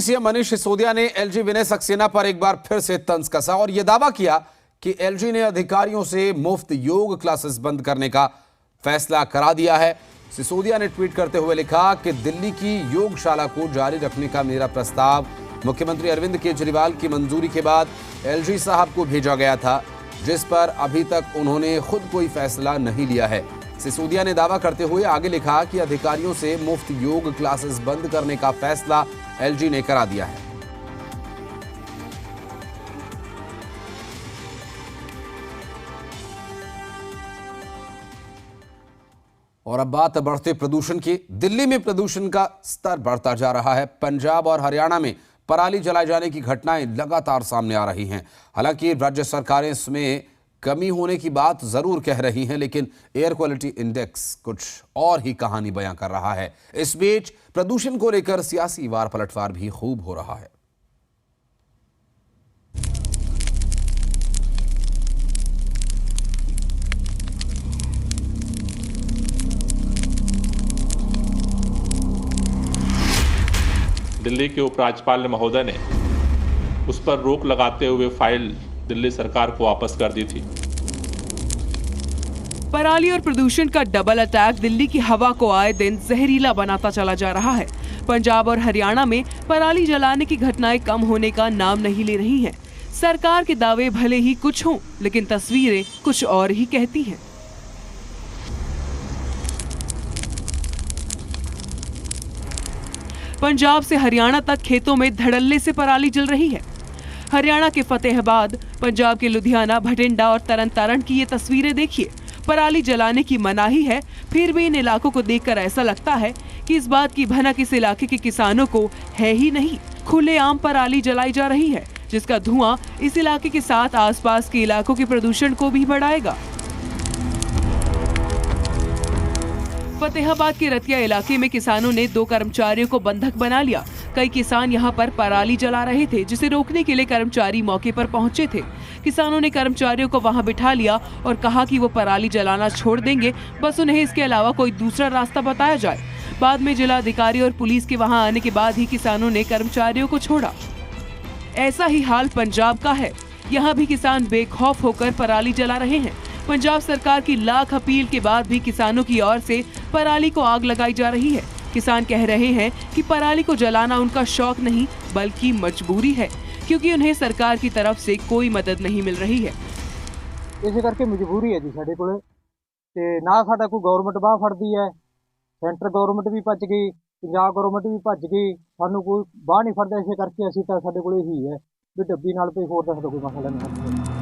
CM Manish Sisodia ने LG Vinay Saxena पर एक बार फिर से तंज कसा और यह दावा किया कि एलजी ने अधिकारियों से मुफ्त योग क्लासेस बंद करने का फैसला करा दिया है। सिसोदिया ने ट्वीट करते हुए लिखा कि दिल्ली की योगशाला को जारी रखने का मेरा प्रस्ताव मुख्यमंत्री अरविंद केजरीवाल की मंजूरी के बाद एलजी साहब को भेजा गया था, जिस पर अभी तक उन्होंने खुद कोई फैसला नहीं लिया है। सिसोदिया ने दावा करते हुए आगे लिखा कि अधिकारियों से मुफ्त योग क्लासेस बंद करने का फैसला एलजी ने करा दिया है। और अब बात बढ़ते प्रदूषण की। दिल्ली में प्रदूषण का स्तर बढ़ता जा रहा है। पंजाब और हरियाणा में पराली जलाए जाने की घटनाएं लगातार सामने आ रही हैं। हालांकि राज्य सरकारें इसमें कमी होने की बात जरूर कह रही हैं, लेकिन एयर क्वालिटी इंडेक्स कुछ और ही कहानी बयां कर रहा है। इस बीच प्रदूषण को लेकर सियासी वार पलटवार भी खूब हो रहा है। दिल्ली के उपराज्यपाल महोदय ने उस पर रोक लगाते हुए फाइल दिल्ली सरकार को वापस कर दी थी। पराली और प्रदूषण का डबल अटैक दिल्ली की हवा को आए दिन जहरीला बनाता चला जा रहा है। पंजाब और हरियाणा में पराली जलाने की घटनाएं कम होने का नाम नहीं ले रही हैं। सरकार के दावे भले ही कुछ हों, लेकिन तस्वीरें कुछ और ही कहती हैं। पंजाब से हरियाणा तक खेतों में धड़ल्ले से पराली जल रही है। हरियाणा के फतेहाबाद, पंजाब के लुधियाना, भटिंडा और तरन तारण की ये तस्वीरें देखिए। पराली जलाने की मनाही है, फिर भी इन इलाकों को देखकर ऐसा लगता है कि इस बात की भनक इस इलाके के किसानों को है ही नहीं। खुलेआम पराली जलाई जा रही है, जिसका धुआं इस इलाके के साथ आसपास के इलाकों के प्रदूषण को भी बढ़ाएगा। फतेहाबाद के रतिया इलाके में किसानों ने 2 कर्मचारियों को बंधक बना लिया। कई किसान यहां पर पराली जला रहे थे, जिसे रोकने के लिए कर्मचारी मौके पर पहुंचे थे। किसानों ने कर्मचारियों को वहां बिठा लिया और कहा कि वो पराली जलाना छोड़ देंगे, बस उन्हें इसके अलावा कोई दूसरा रास्ता बताया जाए। बाद में जिला अधिकारी और पुलिस के वहां आने के बाद ही किसानों ने कर्मचारियों को छोड़ा। ऐसा ही हाल पंजाब का है। यहाँ भी किसान बेखौफ होकर पराली जला रहे हैं। पंजाब सरकार की लाख अपील के बाद भी किसानों की ओर से पराली को आग लगाई जा रही है। किसान कह रहे हैं कि पराली को जलाना उनका शौक नहीं बल्कि मजबूरी है, क्योंकि उन्हें सरकार की तरफ से कोई मदद नहीं मिल रही है। इसे करके मजबूरी है जी साडे कोले ते ना साडा कोई गवर्नमेंट बाह फड़दी है। सेंटर गवर्नमेंट भी भज गई, पंजाब गवर्नमेंट भी भज गई, सानू कोई बाह नहीं फड़दा। इसे करके असीं तां साडे कोले ही है भी डब्बी नाल कोई होर दा साडा कोई मसला नहीं।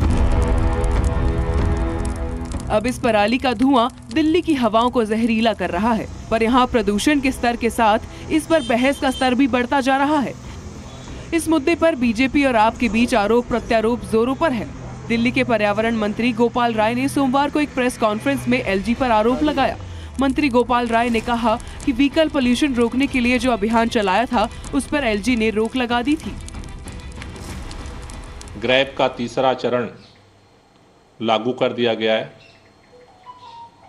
अब इस पराली का धुआं दिल्ली की हवाओं को जहरीला कर रहा है, पर यहाँ प्रदूषण के स्तर के साथ इस पर बहस का स्तर भी बढ़ता जा रहा है। इस मुद्दे पर बीजेपी और आप के बीच आरोप प्रत्यारोप जोरों पर है। दिल्ली के पर्यावरण मंत्री गोपाल राय ने सोमवार को एक प्रेस कॉन्फ्रेंस में एलजी पर आरोप लगाया। मंत्री गोपाल राय ने कहा कि व्हीकल पोल्यूशन रोकने के लिए जो अभियान चलाया था, उस पर एलजी ने रोक लगा दी थी। ग्रैब का तीसरा चरण लागू कर दिया गया है,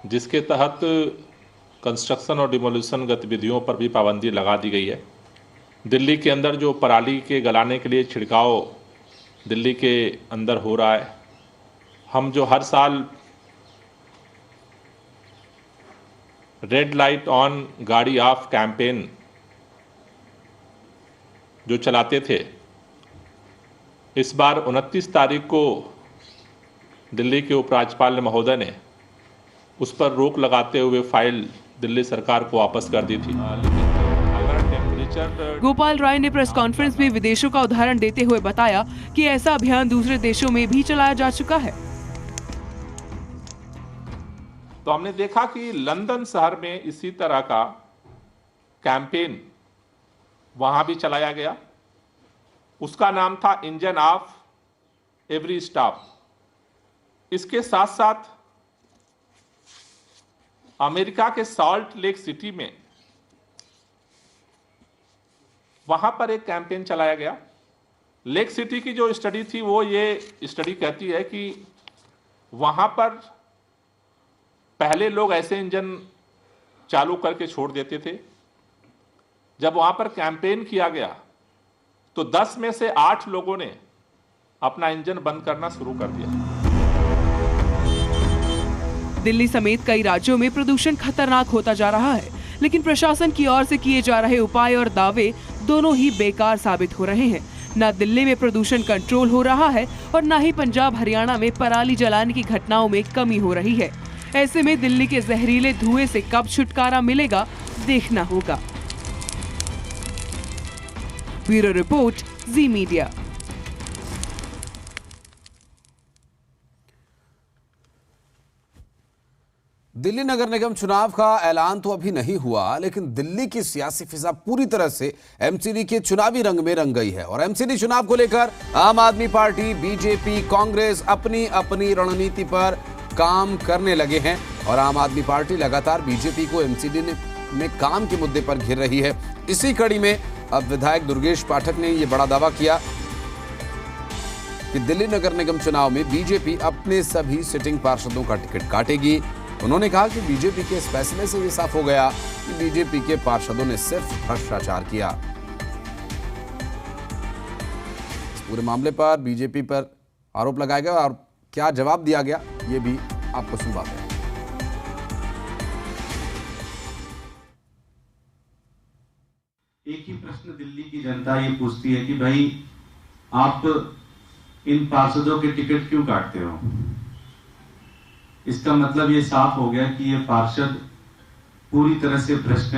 जिसके तहत कंस्ट्रक्शन और डिमोलिशन गतिविधियों पर भी पाबंदी लगा दी गई है। दिल्ली के अंदर जो पराली के गलाने के लिए छिड़काव दिल्ली के अंदर हो रहा है, हम जो हर साल रेड लाइट ऑन गाड़ी ऑफ कैंपेन जो चलाते थे, इस बार 29 तारीख को दिल्ली के उपराज्यपाल महोदय ने उस पर रोक लगाते हुए फाइल दिल्ली सरकार को वापस कर दी थी। गोपाल राय ने प्रेस कॉन्फ्रेंस में विदेशों का उदाहरण देते हुए बताया कि ऐसा अभियान दूसरे देशों में भी चलाया जा चुका है। तो हमने देखा कि लंदन शहर में इसी तरह का कैंपेन वहां भी चलाया गया। उसका नाम था इंजन ऑफ एवरी स्टॉप। इसके साथ साथ अमेरिका के सॉल्ट लेक सिटी में वहां पर एक कैंपेन चलाया गया। लेक सिटी की जो स्टडी थी, वो ये स्टडी कहती है कि वहां पर पहले लोग ऐसे इंजन चालू करके छोड़ देते थे। जब वहां पर कैंपेन किया गया तो 10 में से 8 लोगों ने अपना इंजन बंद करना शुरू कर दिया। दिल्ली समेत कई राज्यों में प्रदूषण खतरनाक होता जा रहा है, लेकिन प्रशासन की ओर से किए जा रहे उपाय और दावे दोनों ही बेकार साबित हो रहे हैं। न दिल्ली में प्रदूषण कंट्रोल हो रहा है और न ही पंजाब हरियाणा में पराली जलाने की घटनाओं में कमी हो रही है। ऐसे में दिल्ली के जहरीले धुएं से कब छुटकारा मिलेगा, देखना होगा। ब्यूरो रिपोर्ट, जी मीडिया। दिल्ली नगर निगम चुनाव का ऐलान तो अभी नहीं हुआ, लेकिन दिल्ली की सियासी फिजा पूरी तरह से एमसीडी के चुनावी रंग में रंग गई है और एमसीडी चुनाव को लेकर आम आदमी पार्टी, बीजेपी, कांग्रेस अपनी अपनी रणनीति पर काम करने लगे हैं और आम आदमी पार्टी लगातार बीजेपी को एमसीडी में काम के मुद्दे पर घेर रही है। इसी कड़ी में अब विधायक दुर्गेश पाठक ने यह बड़ा दावा किया कि दिल्ली नगर निगम चुनाव में बीजेपी अपने सभी सिटिंग पार्षदों का टिकट काटेगी। उन्होंने कहा कि बीजेपी के इस फैसले से ये साफ हो गया कि बीजेपी के पार्षदों ने सिर्फ भ्रष्टाचार किया। इस पूरे मामले पर बीजेपी पर आरोप लगाया गया और क्या जवाब दिया गया, ये भी आपको सुनवाते हैं। एक ही प्रश्न दिल्ली की जनता ये पूछती है कि भाई आप इन पार्षदों के टिकट क्यों काटते हो? इसका मतलब ये साफ हो गया कि ये पार्षद पूरी तरह से भ्रष्ट